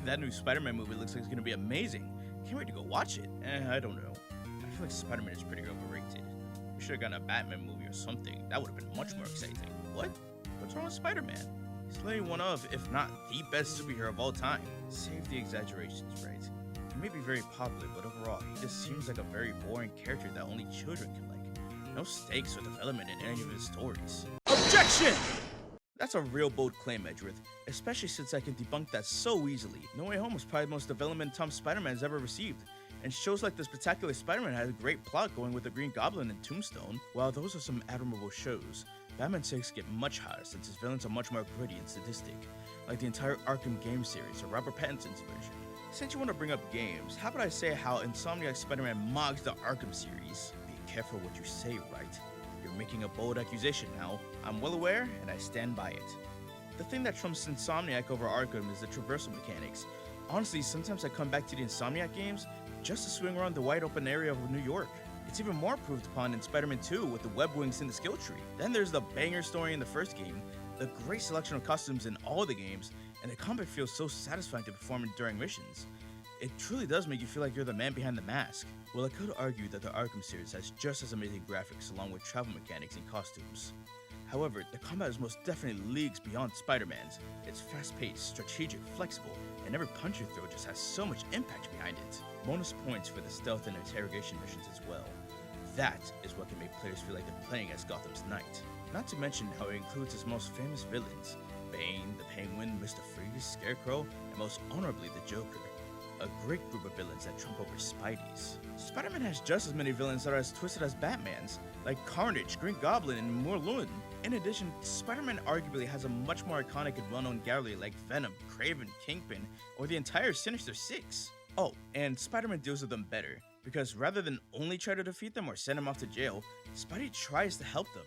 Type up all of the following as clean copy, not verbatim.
That new Spider-Man movie looks like it's gonna be amazing. Can't wait to go watch it. I don't know. I feel like Spider-Man is pretty overrated. We should have gotten a Batman movie or something. That would have been much more exciting. What? What's wrong with Spider-Man? He's clearly one of, if not the best superhero of all time. Save the exaggerations, right? He may be very popular, but overall, he just seems like a very boring character that only children can like. No stakes or development in any of his stories. Objection! That's a real bold claim, Edgeworth, especially since I can debunk that so easily. No Way Home was probably the most development Tom Spider-Man's ever received, and shows like The Spectacular Spider-Man had a great plot going with the Green Goblin and Tombstone. While those are some admirable shows, Batman stakes get much higher since his villains are much more gritty and sadistic, like the entire Arkham game series or Robert Pattinson's version. Since you want to bring up games, how about I say how Insomniac Spider-Man mocks the Arkham series? Be careful what you say, right? You're making a bold accusation now. I'm well aware, and I stand by it. The thing that trumps Insomniac over Arkham is the traversal mechanics. Honestly, sometimes I come back to the Insomniac games just to swing around the wide open area of New York. It's even more proved upon in Spider-Man 2 with the web wings in the skill tree. Then there's the banger story in the first game, the great selection of costumes in all the games, and the combat feels so satisfying to perform during missions. It truly does make you feel like you're the man behind the mask. Well, I could argue that the Arkham series has just as amazing graphics along with travel mechanics and costumes. However, the combat is most definitely leagues beyond Spider-Man's. It's fast-paced, strategic, flexible, and every punch you throw just has so much impact behind it. Bonus points for the stealth and interrogation missions as well. That is what can make players feel like they're playing as Gotham's Knight. Not to mention how it includes his most famous villains, Bane, the Penguin, Mr. Freeze, Scarecrow, and most honorably the Joker. A great group of villains that trump over Spidey's. Spider-Man has just as many villains that are as twisted as Batman's, like Carnage, Green Goblin, and Morlun. In addition, Spider-Man arguably has a much more iconic and well-known gallery like Venom, Kraven, Kingpin, or the entire Sinister Six. Oh, and Spider-Man deals with them better, because rather than only try to defeat them or send them off to jail, Spidey tries to help them.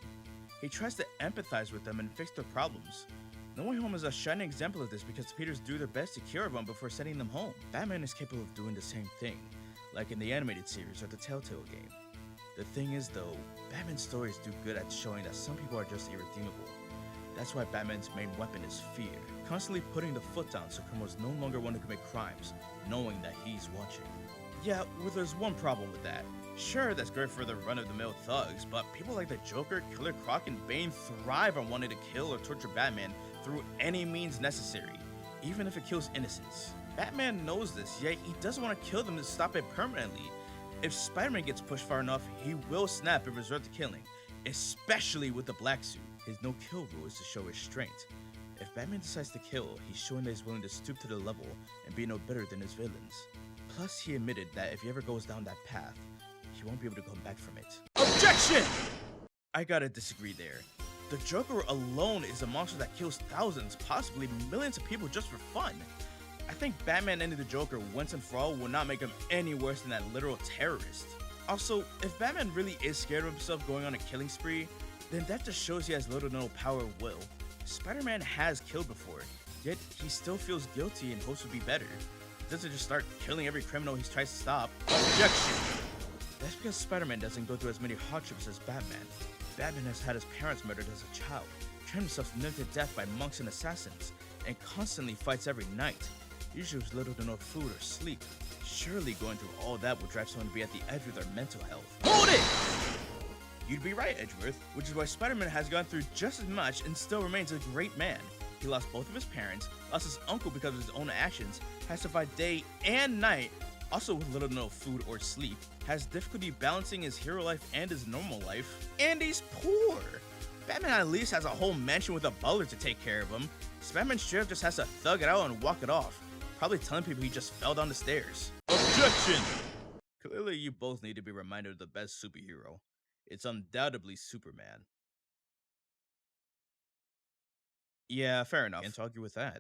He tries to empathize with them and fix their problems. No Way Home is a shining example of this because Peters do their best to cure them before sending them home. Batman is capable of doing the same thing, like in the animated series or the Telltale game. The thing is though, Batman's stories do good at showing that some people are just irredeemable. That's why Batman's main weapon is fear, constantly putting the foot down so criminals no longer want to commit crimes, knowing that he's watching. Yeah, well, there's one problem with that. Sure, that's great for the run-of-the-mill thugs, but people like the Joker, Killer Croc, and Bane thrive on wanting to kill or torture Batman through any means necessary, even if it kills innocents. Batman knows this, yet he doesn't want to kill them to stop it permanently. If Spider-Man gets pushed far enough, he will snap and resort to killing, especially with the black suit. His no-kill rule is to show restraint. If Batman decides to kill, he's showing that he's willing to stoop to the level and be no better than his villains. Plus, he admitted that if he ever goes down that path, he won't be able to come back from it. Objection! I gotta disagree there. The Joker alone is a monster that kills thousands, possibly millions of people just for fun. I think Batman ending the Joker once and for all will not make him any worse than that literal terrorist. Also, if Batman really is scared of himself going on a killing spree, then that just shows he has little to no power or will. Spider-Man has killed before, yet he still feels guilty and hopes to be better. He doesn't just start killing every criminal he tries to stop. Objection! That's because Spider-Man doesn't go through as many hardships as Batman. Batman has had his parents murdered as a child, trained himself nearly to death by monks and assassins, and constantly fights every night, usually with little to no food or sleep. Surely going through all that would drive someone to be at the edge with their mental health. Hold it! You'd be right, Edgeworth, which is why Spider-Man has gone through just as much and still remains a great man. He lost both of his parents, lost his uncle because of his own actions, has survived day and night, also with little to no food or sleep, has difficulty balancing his hero life and his normal life, and he's poor. Batman at least has a whole mansion with a butler to take care of him. Batman straight up just has to thug it out and walk it off, probably telling people he just fell down the stairs. Objection! Clearly you both need to be reminded of the best superhero. It's undoubtedly Superman. Yeah, fair enough. Can't argue with that.